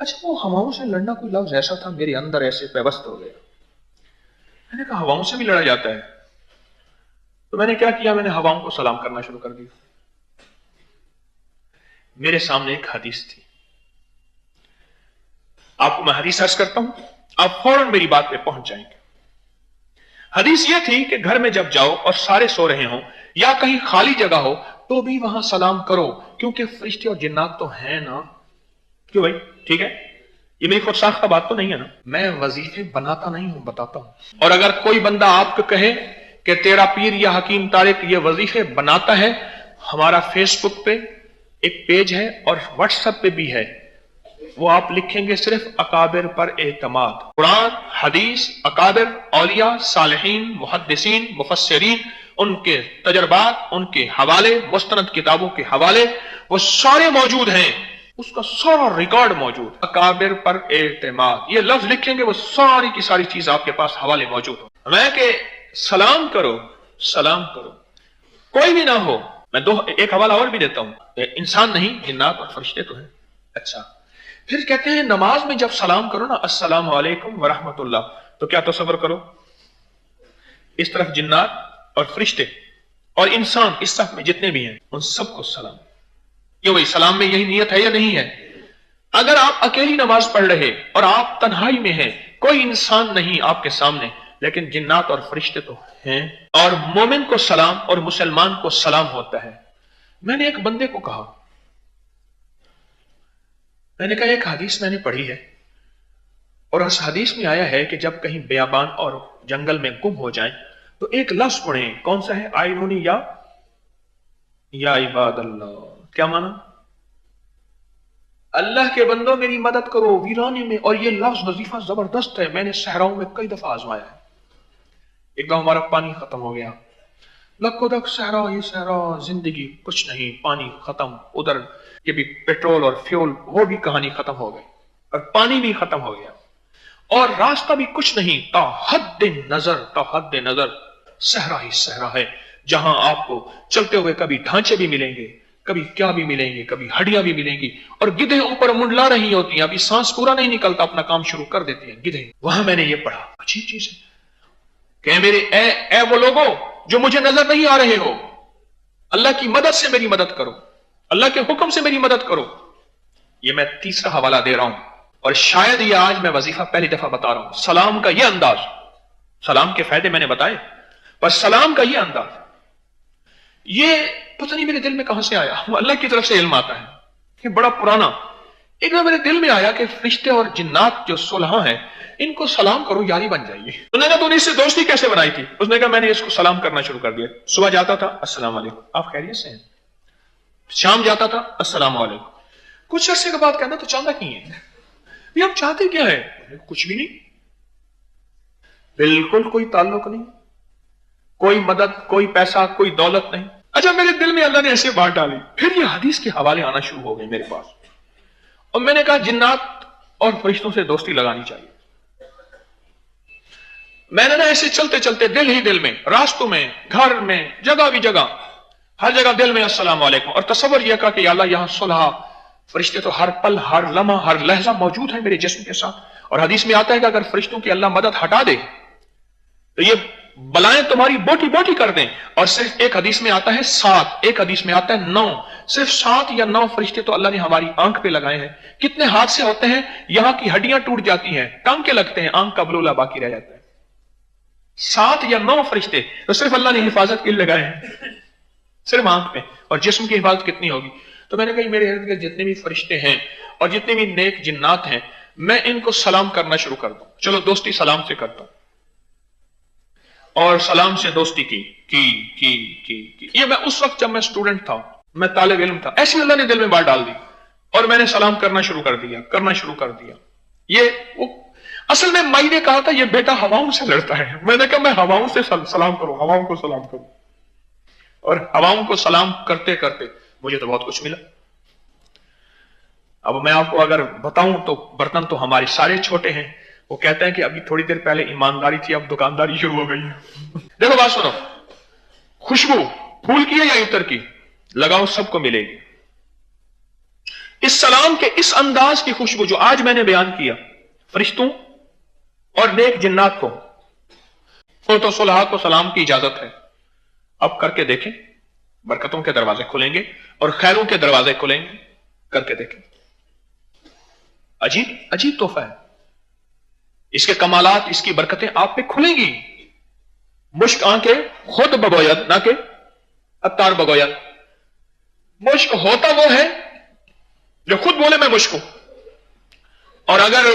अच्छा वो हवाओं से लड़ना कोई लफ्ज ऐसा था मेरे अंदर ऐसे पेवस्त हो गया। मैंने कहा हवाओं से भी लड़ा जाता है। तो मैंने क्या किया, मैंने हवाओं को सलाम करना शुरू कर दिया। मेरे सामने एक हदीस थी, आपको मैं हदीस अर्ज करता हूं, आप फौरन मेरी बात पे पहुंच जाएंगे। हदीस यह थी कि घर में जब जाओ और सारे सो रहे हों या कहीं खाली जगह हो तो भी वहां सलाम करो, क्योंकि फरिश्ते और जिन्नात तो हैं ना। क्यों भाई, ठीक है, ये मेरी खुद साख्ता बात तो नहीं है ना, मैं वजीफे बनाता नहीं हूं, बताता हूं। और अगर कोई बंदा आपको कहे कि तेरा पीर या हकीम तारिक ये वजीफे बनाता है, हमारा फेसबुक पे एक पेज है और व्हाट्सएप पे भी है, वो आप लिखेंगे सिर्फ अकाबिर पर एतमाद, कुरान हदीस, अकाबिर, औलिया, सालिहीन, मुहद्दिसीन, मुफस्सिरीन, उनके तजर्बात, उनके हवाले, मुस्तनद किताबों के हवाले वो सारे मौजूद हैं, उसका सारा रिकॉर्ड मौजूद। अकाबिर पर एतमाद ये लफ्ज लिखेंगे, वो सारी की सारी चीज आपके पास हवाले मौजूद हो। मैं के सलाम करो, सलाम करो, कोई भी ना हो। मैं एक हवाला और भी देता हूं, इंसान नहीं जिन्नात और फरिश्ते तो हैं। अच्छा, फिर कहते हैं नमाज में जब सलाम करो ना, अस्सलाम वालेकुम व रहमतुल्लाह, तो क्या तसव्वुर करो, इस तरफ जिन्नात और फरिश्ते और इंसान इस सफ में जितने भी हैं उन सबको सलाम। क्यों भाई, सलाम में यही नियत है या नहीं है? अगर आप अकेली नमाज पढ़ रहे और आप तन्हाई में हैं, कोई इंसान नहीं आपके सामने, लेकिन जिन्नात और फरिश्ते तो हैं, और मोमिन को सलाम और मुसलमान को सलाम होता है। मैंने एक बंदे को कहा, मैंने कहा एक हदीस मैंने पढ़ी है और उस हदीस में आया है कि जब कहीं बेयाबान और जंगल में गुम हो जाएं तो एक लफ्ज पढ़ें, कौन सा है? आइनूनी या इबाद अल्लाह। क्या माना? अल्लाह के बंदों मेरी मदद करो वीराने में। और ये लफ्ज वजीफा जबरदस्त है, मैंने सहराओं में कई दफा आजमाया है। एक दफा हमारा पानी खत्म हो गया, लखो दक सहरा, ये सहरा जिंदगी कुछ नहीं, पानी खत्म, उधर ये भी पेट्रोल और फ्यूल वो भी कहानी खत्म हो गई और पानी भी खत्म हो गया और रास्ता भी कुछ नहीं, ताहद्दे नजर सहरा ही सहरा है, जहां आपको चलते हुए कभी ढांचे भी मिलेंगे, कभी क्या भी मिलेंगे, कभी हड्डियां भी मिलेंगी, और गिधे ऊपर मुंडला रही होती हैं, अभी सांस पूरा नहीं निकलता, अपना काम शुरू कर देती हैं गिधे। वहां मैंने ये पढ़ा, अजीब चीज है कि मेरे ए वो लोगों जो मुझे नजर नहीं आ रहे हो, अल्लाह की मदद से मेरी मदद करो, अल्लाह के हुक्म से मेरी मदद करो। ये मैं तीसरा हवाला दे रहा हूं और शायद ये आज मैं वजीफा पहली दफा बता रहा हूं। सलाम का ये अंदाज, सलाम के फायदे मैंने बताए, पर सलाम का ये अंदाज, ये पता नहीं मेरे दिल में कहां से आया, अल्लाह की तरफ से इल्म आता है, ये बड़ा पुराना। एक बार मेरे दिल में आया कि फरिश्ते और जिन्नात जो सुलह हैं, इनको सलाम करो, यारी बन जाएगी। उन्होंने कहा तूने इससे दोस्ती कैसे बनाई थी? उसने कहा मैंने इसको सलाम करना शुरू कर दिया। सुबह जाता था अस्सलाम वालेकुम, आप खैरियत से हैं? शाम जाता था अस्सलाम वालेकुम। कुछ अरसे के बाद कहना तो चाहता की है, ये आप चाहते क्या है? कुछ भी नहीं, बिल्कुल कोई ताल्लुक नहीं, कोई मदद, कोई पैसा, कोई दौलत नहीं। अच्छा, मेरे दिल में अल्लाह ने ऐसे बात डाली, फिर ये हदीस के हवाले आना शुरू हो गए मेरे पास, और मैंने कहा जिन्नात और फरिश्तों से दोस्ती लगानी चाहिए। मैंने ना ऐसे चलते चलते दिल ही दिल में, रास्तों में, घर में, जगह भी जगह, हर जगह दिल में अस्सलाम वालेकुम, और तसव्वुर यह का कि अल्लाह यहां सुलह, फरिश्ते तो हर पल, हर लम्हा, हर लहजा मौजूद है मेरे जिस्म के साथ। और हदीस में आता है कि अगर फरिश्तों की अल्लाह मदद हटा दे तो ये बलाएं तुम्हारी बोटी बोटी कर दें। और सिर्फ एक हदीस में आता है 7, एक हदीस में आता है 9, सिर्फ 7 या 9 फरिश्ते तो अल्लाह ने हमारी आंख पे लगाए हैं। कितने हादसे होते हैं, यहां की हड्डियां टूट जाती हैं, टांके लगते हैं, आंख का बलूला बाकी रह जाता है। 7 या 9 फरिश्ते तो सिर्फ अल्लाह ने हिफाजत के लिए लगाए हैं, सिर्फ आंख पे, और जिस्म की हिफाजत कितनी होगी। तो मैंने कहा मेरे इर्द गिर्द जितने भी फरिश्ते हैं और जितने भी नेक जिन्नात हैं, मैं इनको सलाम करना शुरू कर दूं। चलो दोस्ती सलाम से करता हूं, और सलाम से दोस्ती की। ये मैं उस वक्त जब मैं स्टूडेंट था, मैं तालिब इल्म था, ऐसी अल्लाह ने दिल में बात डाल दी और मैंने सलाम करना शुरू कर दिया। ये वो असल में माई ने कहा था ये बेटा हवाओं से लड़ता है। मैंने कहा मैं हवाओं से सलाम करूं, हवाओं को सलाम करूं, और हवाओं को सलाम करते करते मुझे तो बहुत कुछ मिला। अब मैं आपको अगर बताऊं तो बर्तन तो हमारे सारे छोटे हैं। वो कहते हैं कि अभी थोड़ी देर पहले ईमानदारी थी, अब दुकानदारी शुरू हो गई है। देखो बात सुनो, खुशबू फूल की है या इत्र की, लगाओ सबको मिलेगी। اس سلام کے اس انداز کی خوشبو جو آج میں نے بیان کیا، فرشتوں اور نیک جنات کو، فوت و صلحاء کو سلام کی اجازت ہے. اب کر کے دیکھیں، برکتوں کے دروازے کھلیں گے اور خیروں کے دروازے کھلیں گے. کر کے دیکھیں. عجیب عجیب تحفہ ہے. اس کے کمالات، اس کی برکتیں آپ پہ کھلیں گی. مشک آنکھیں خود بگوید، نہ کہ عطار بگوید. مشک ہوتا وہ ہے جو خود بولے میں مشک ہوں. اور اگر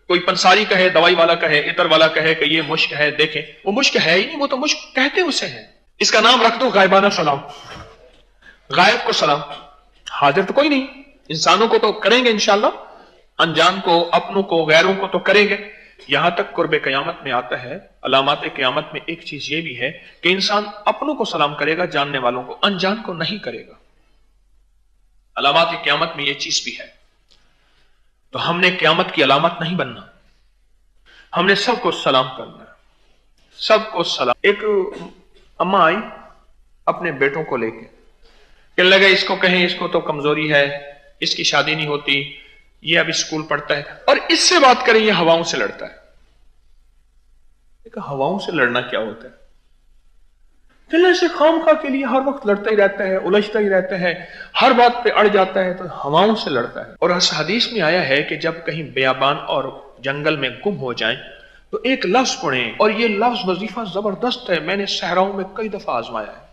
کوئی پنساری کہے، دوائی والا کہے، عطر والا کہے کہ یہ مشک ہے، دیکھیں وہ مشک ہے ہی نہیں، وہ تو مشک کہتے اسے ہے. اس کا نام رکھ دو غائبانہ سلام. غائب کو سلام. حاضر تو کوئی نہیں، انسانوں کو تو کریں گے انشاءاللہ، انجان کو، اپنوں کو، غیروں کو تو کریں گے. یہاں تک قرب قیامت میں آتا ہے، علامات قیامت میں ایک چیز یہ بھی ہے کہ انسان اپنوں کو سلام کرے گا، جاننے والوں کو، انجان کو نہیں کرے گا. علامات قیامت میں یہ چیز بھی ہے. تو ہم نے قیامت کی علامت نہیں بننا، ہم نے سب کو سلام کرنا ہے. سب کو سلام. ایک اماں آئی اپنے بیٹوں کو لے کے، کہنے لگے اس کو کہیں اس کو تو کمزوری ہے، اس کی شادی نہیں ہوتی، یہ اب اسکول پڑھتا ہے، اور اس سے بات کریں یہ ہواؤں سے لڑتا ہے. ہواؤں سے لڑنا کیا ہوتا ہے؟ دل سے خام خواہ کے لیے ہر وقت لڑتا ہی رہتا ہے، الجھتا ہی رہتا ہے، ہر بات پہ اڑ جاتا ہے، تو ہواؤں سے لڑتا ہے. اور اس حدیث میں آیا ہے کہ جب کہیں بیابان اور جنگل میں گم ہو جائیں تو ایک لفظ پڑھیں، اور یہ لفظ وظیفہ زبردست ہے، میں نے صحراؤں میں کئی دفعہ آزمایا ہے.